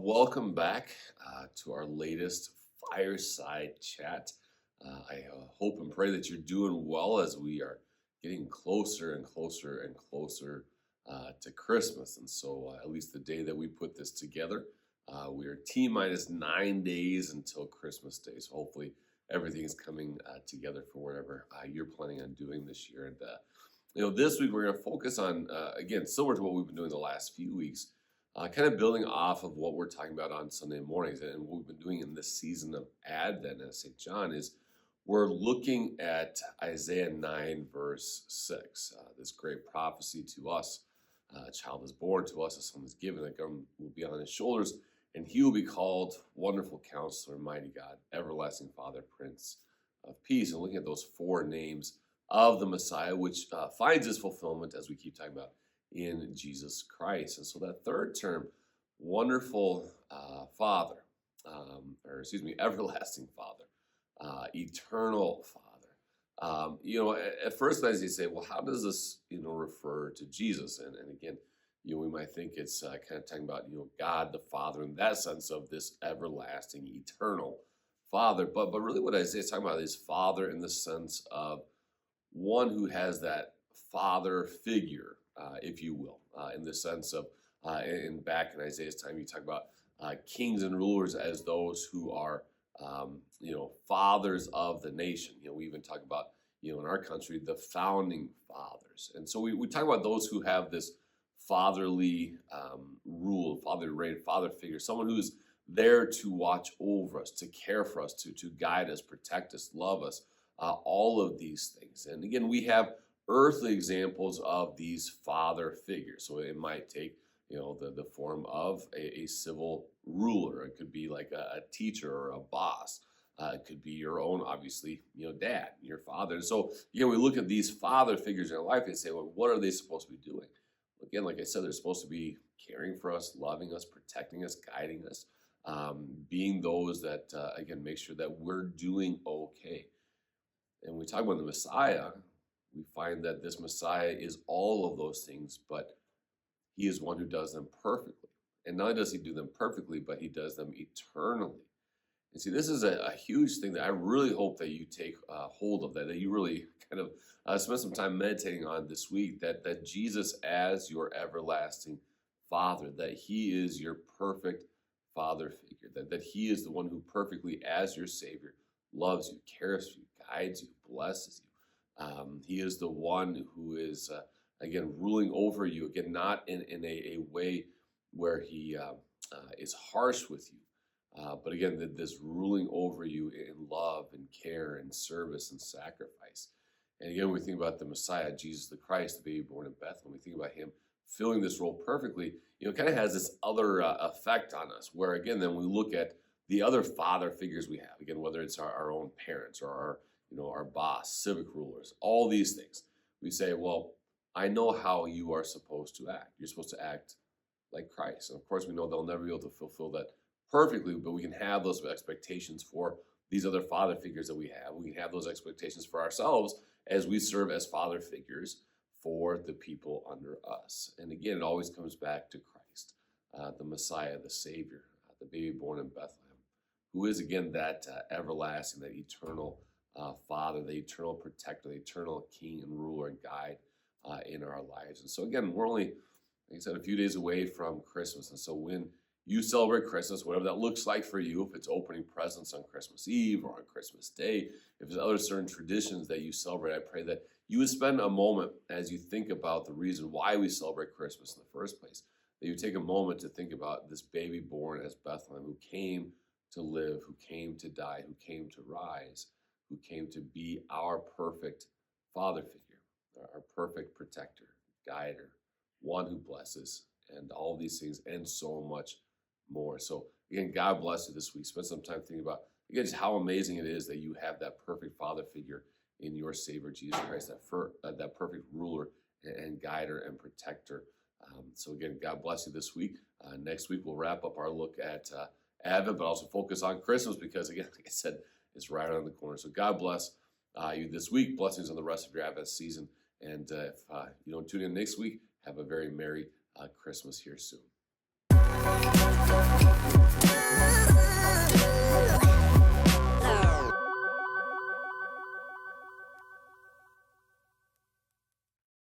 Welcome back to our latest Fireside Chat. I hope and pray that you're doing well as we are getting closer and closer and closer to Christmas. And so, at least the day that we put this together, we are T minus 9 days until Christmas Day. So, hopefully, everything is coming together for whatever you're planning on doing this year. And, this week we're going to focus on, again, similar to what we've been doing the last few weeks. Kind of building off of what we're talking about on Sunday mornings and what we've been doing in this season of Advent at St. John is we're looking at Isaiah 9, verse 6. This great prophecy to us. A child is born to us, a son is given, the government will be on his shoulders, and he will be called Wonderful Counselor, Mighty God, Everlasting Father, Prince of Peace. And looking at those four names of the Messiah, which finds its fulfillment, as we keep talking about, in Jesus Christ. And so that third term, wonderful Father, everlasting Father, eternal Father. At first glance you say, well, how does this, refer to Jesus? And again, we might think it's kind of talking about, God the Father in that sense of this everlasting, eternal Father. But really what Isaiah is talking about is Father in the sense of one who has that father figure, if you will, in the sense of, and back in Isaiah's time, you talk about kings and rulers as those who are, fathers of the nation. We even talk about, in our country, the founding fathers. And so we talk about those who have this fatherly rule, father figure, someone who's there to watch over us, to care for us, to guide us, protect us, love us, all of these things. And again, we have earthly examples of these father figures. So it might take, the form of a civil ruler. It could be like a teacher or a boss. It could be your own, obviously, dad, your father. And so, we look at these father figures in our life and say, well, what are they supposed to be doing? Again, like I said, they're supposed to be caring for us, loving us, protecting us, guiding us, being those that, again, make sure that we're doing okay. And when we talk about the Messiah, we find that this Messiah is all of those things, but he is one who does them perfectly. And not only does he do them perfectly, but he does them eternally. And see, this is a huge thing that I really hope that you take hold of, that you really kind of spend some time meditating on this week, that Jesus as your everlasting Father, that he is your perfect father figure, that he is the one who perfectly, as your Savior, loves you, cares for you, guides you, blesses you. He is the one who is, again, ruling over you, again, not in a way where he is harsh with you, but again, this ruling over you in love and care and service and sacrifice. And again, when we think about the Messiah, Jesus the Christ, the baby born in Bethlehem, we think about him filling this role perfectly, it kind of has this other effect on us, where again, then we look at the other father figures we have, again, whether it's our own parents or our boss, civic rulers, all these things. We say, well, I know how you are supposed to act. You're supposed to act like Christ. And of course, we know they'll never be able to fulfill that perfectly, but we can have those expectations for these other father figures that we have. We can have those expectations for ourselves as we serve as father figures for the people under us. And again, it always comes back to Christ, the Messiah, the Savior, the baby born in Bethlehem, who is, again, that everlasting, that eternal Father, the eternal protector, the eternal king and ruler and guide in our lives. And so again, we're only, like I said, a few days away from Christmas. And so when you celebrate Christmas, whatever that looks like for you, if it's opening presents on Christmas Eve or on Christmas Day, if there's other certain traditions that you celebrate, I pray that you would spend a moment as you think about the reason why we celebrate Christmas in the first place, that you take a moment to think about this baby born as Bethlehem, who came to live, who came to die, who came to rise, who came to be our perfect father figure, our perfect protector, guider, one who blesses, and all these things, and so much more. So again, God bless you this week. Spend some time thinking about, again, just how amazing it is that you have that perfect father figure in your Savior, Jesus Christ, that perfect ruler and guider and protector. So again, God bless you this week. Next week, we'll wrap up our look at Advent, but also focus on Christmas because, again, like I said, it's right around the corner. So God bless you this week. Blessings on the rest of your Advent season. And if you don't tune in next week, have a very Merry Christmas here soon.